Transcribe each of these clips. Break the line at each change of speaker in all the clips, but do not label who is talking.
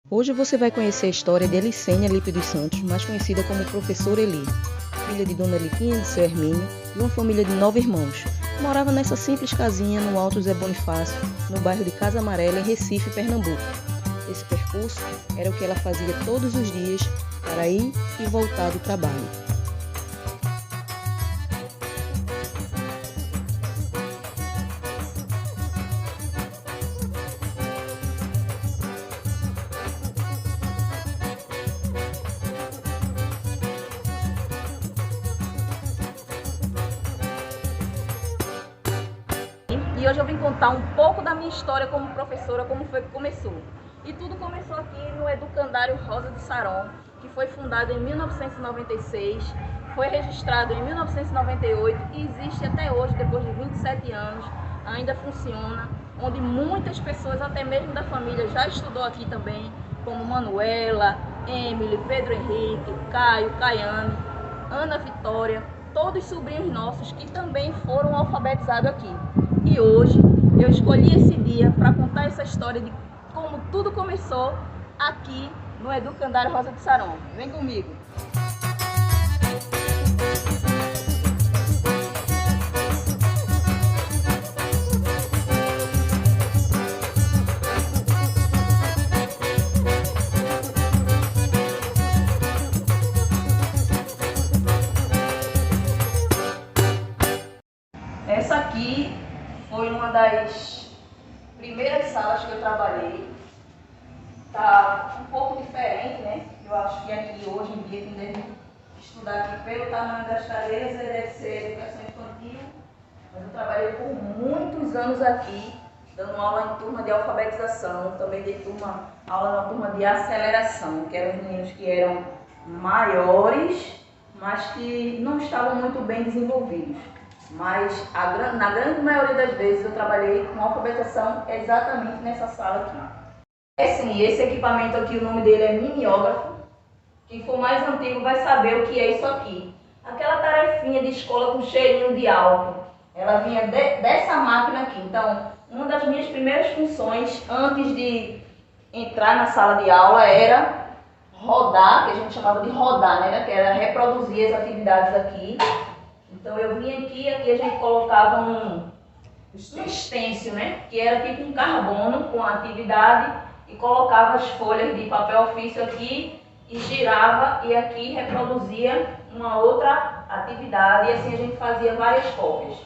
Hoje você vai conhecer a história de Elicênia Lipe dos Santos, mais conhecida como Professora Eli, filha de Dona Eliquinha e de seu Hermínio, de uma família de 9 irmãos. Morava nessa simples casinha no Alto Zé Bonifácio, no bairro de Casa Amarela, em Recife, Pernambuco. Esse percurso era o que ela fazia todos os dias para ir e voltar do trabalho.
E hoje eu vim contar um pouco da minha história como professora, como foi que começou. E tudo começou aqui no Educandário Rosa de Saron, que foi fundado em 1996, foi registrado em 1998 e existe até hoje, depois de 27 anos, ainda funciona, onde muitas pessoas, até mesmo da família, já estudou aqui também, como Manuela, Emily, Pedro Henrique, Caio, Caiane, Ana Vitória, todos sobrinhos nossos que também foram alfabetizados aqui. E hoje eu escolhi esse dia para contar essa história de como tudo começou aqui no Educandário Rosa de Saron. Vem comigo! Essa aqui foi uma das primeiras salas que eu trabalhei. Tá um pouco diferente, né? Eu acho que aqui hoje em dia, quem deve estudar aqui pelo tamanho das cadeiras, deve ser educação infantil. Mas eu trabalhei por muitos anos aqui, dando aula em turma de alfabetização, também dei aula na turma de aceleração, que eram meninos que eram maiores, mas que não estavam muito bem desenvolvidos. Mas na grande maioria das vezes eu trabalhei com alfabetização exatamente nessa sala aqui. Esse equipamento aqui, o nome dele é mimeógrafo. Quem for mais antigo vai saber o que é isso aqui. Aquela tarefinha de escola com cheirinho de álcool, ela vinha dessa máquina aqui. Então, uma das minhas primeiras funções antes de entrar na sala de aula era rodar, que a gente chamava de rodar, né? Que era reproduzir as atividades aqui. Então eu vim aqui a gente colocava um stencil, né? Que era tipo um carbono com a atividade e colocava as folhas de papel ofício aqui e girava e aqui reproduzia uma outra atividade e assim a gente fazia várias cópias.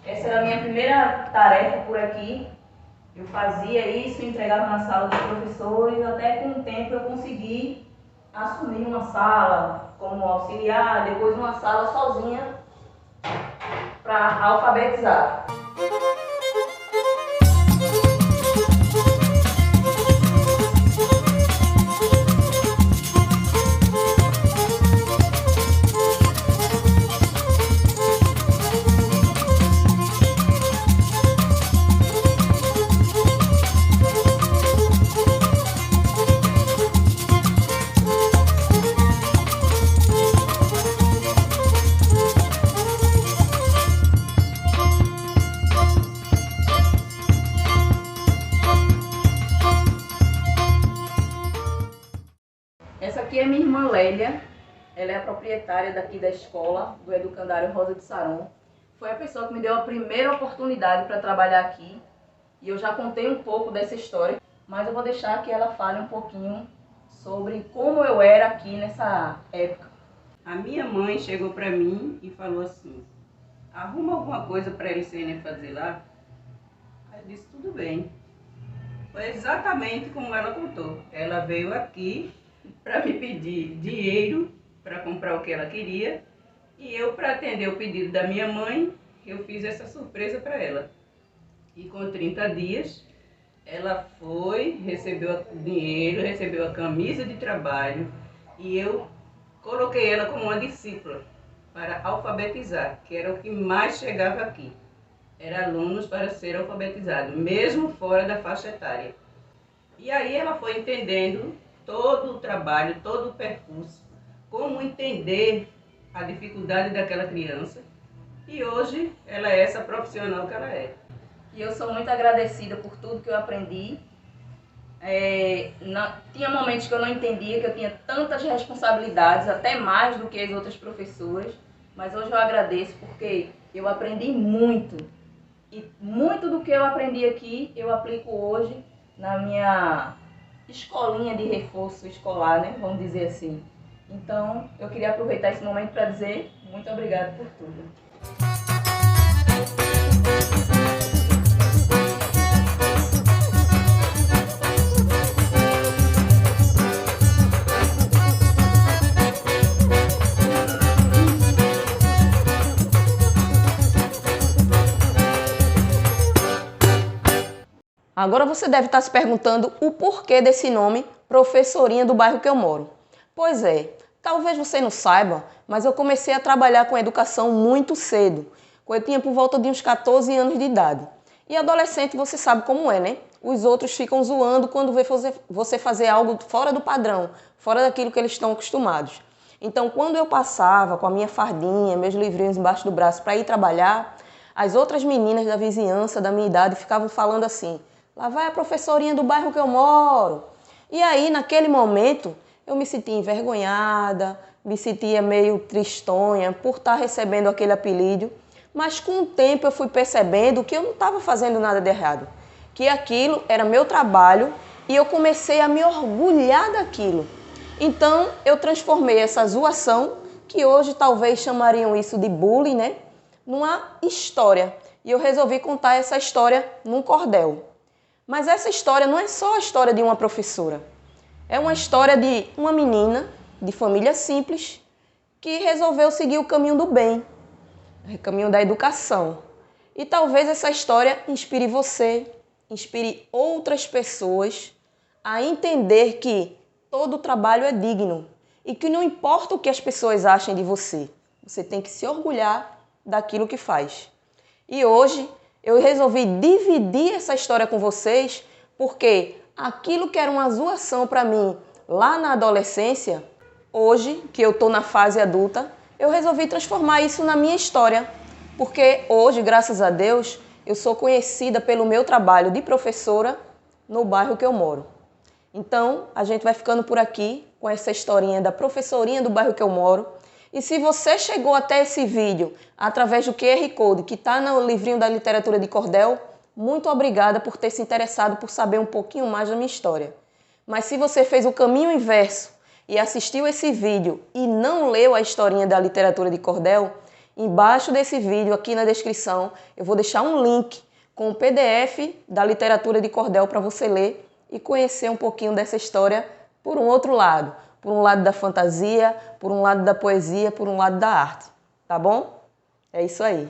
Essa era a minha primeira tarefa por aqui. Eu fazia isso, entregava na sala dos professores, até com o tempo eu consegui assumir uma sala como auxiliar, depois uma sala sozinha para alfabetizar. Essa aqui é minha irmã Lélia, ela é a proprietária daqui da escola, do Educandário Rosa de Saron. Foi a pessoa que me deu a primeira oportunidade para trabalhar aqui e eu já contei um pouco dessa história, mas eu vou deixar que ela fale um pouquinho sobre como eu era aqui nessa época.
A minha mãe chegou para mim e falou assim: arruma alguma coisa para a Elicênia fazer lá? Aí eu disse: tudo bem. Foi exatamente como ela contou. Ela veio aqui para me pedir dinheiro para comprar o que ela queria e eu, para atender o pedido da minha mãe, eu fiz essa surpresa para ela. E com 30 dias ela foi, recebeu o dinheiro, recebeu a camisa de trabalho e eu coloquei ela como uma discípula para alfabetizar, que era o que mais chegava aqui. Era alunos para ser alfabetizado, mesmo fora da faixa etária. E aí ela foi entendendo todo o trabalho, todo o percurso, como entender a dificuldade daquela criança. E hoje ela é essa profissional que ela é.
E eu sou muito agradecida por tudo que eu aprendi. Tinha momentos que eu não entendia que eu tinha tantas responsabilidades, até mais do que as outras professoras, mas hoje eu agradeço porque eu aprendi muito. E muito do que eu aprendi aqui, eu aplico hoje na minha escolinha de reforço escolar, né? Vamos dizer assim. Então, eu queria aproveitar esse momento para dizer muito obrigada por tudo.
Agora você deve estar se perguntando o porquê desse nome, Professorinha do bairro que eu moro. Pois é, talvez você não saiba, mas eu comecei a trabalhar com educação muito cedo, quando eu tinha por volta de uns 14 anos de idade. E adolescente você sabe como é, né? Os outros ficam zoando quando vê você fazer algo fora do padrão, fora daquilo que eles estão acostumados. Então, quando eu passava com a minha fardinha, meus livrinhos embaixo do braço para ir trabalhar, as outras meninas da vizinhança, da minha idade, ficavam falando assim: lá vai a professorinha do bairro que eu moro. E aí, naquele momento, eu me sentia envergonhada, me sentia meio tristonha por estar recebendo aquele apelido. Mas com o tempo eu fui percebendo que eu não estava fazendo nada de errado, que aquilo era meu trabalho e eu comecei a me orgulhar daquilo. Então, eu transformei essa zoação, que hoje talvez chamariam isso de bullying, né, numa história. E eu resolvi contar essa história num cordel. Mas essa história não é só a história de uma professora. É uma história de uma menina de família simples que resolveu seguir o caminho do bem, o caminho da educação. E talvez essa história inspire você, inspire outras pessoas a entender que todo trabalho é digno e que não importa o que as pessoas achem de você, você tem que se orgulhar daquilo que faz. E hoje eu resolvi dividir essa história com vocês porque aquilo que era uma zoação para mim lá na adolescência, hoje, que eu estou na fase adulta, eu resolvi transformar isso na minha história. Porque hoje, graças a Deus, eu sou conhecida pelo meu trabalho de professora no bairro que eu moro. Então, a gente vai ficando por aqui com essa historinha da professorinha do bairro que eu moro. E se você chegou até esse vídeo através do QR Code que está no livrinho da literatura de cordel, muito obrigada por ter se interessado por saber um pouquinho mais da minha história. Mas se você fez o caminho inverso e assistiu esse vídeo e não leu a historinha da literatura de cordel, embaixo desse vídeo, aqui na descrição, eu vou deixar um link com o PDF da literatura de cordel para você ler e conhecer um pouquinho dessa história por um outro lado. Por um lado da fantasia, por um lado da poesia, por um lado da arte. Tá bom? É isso aí.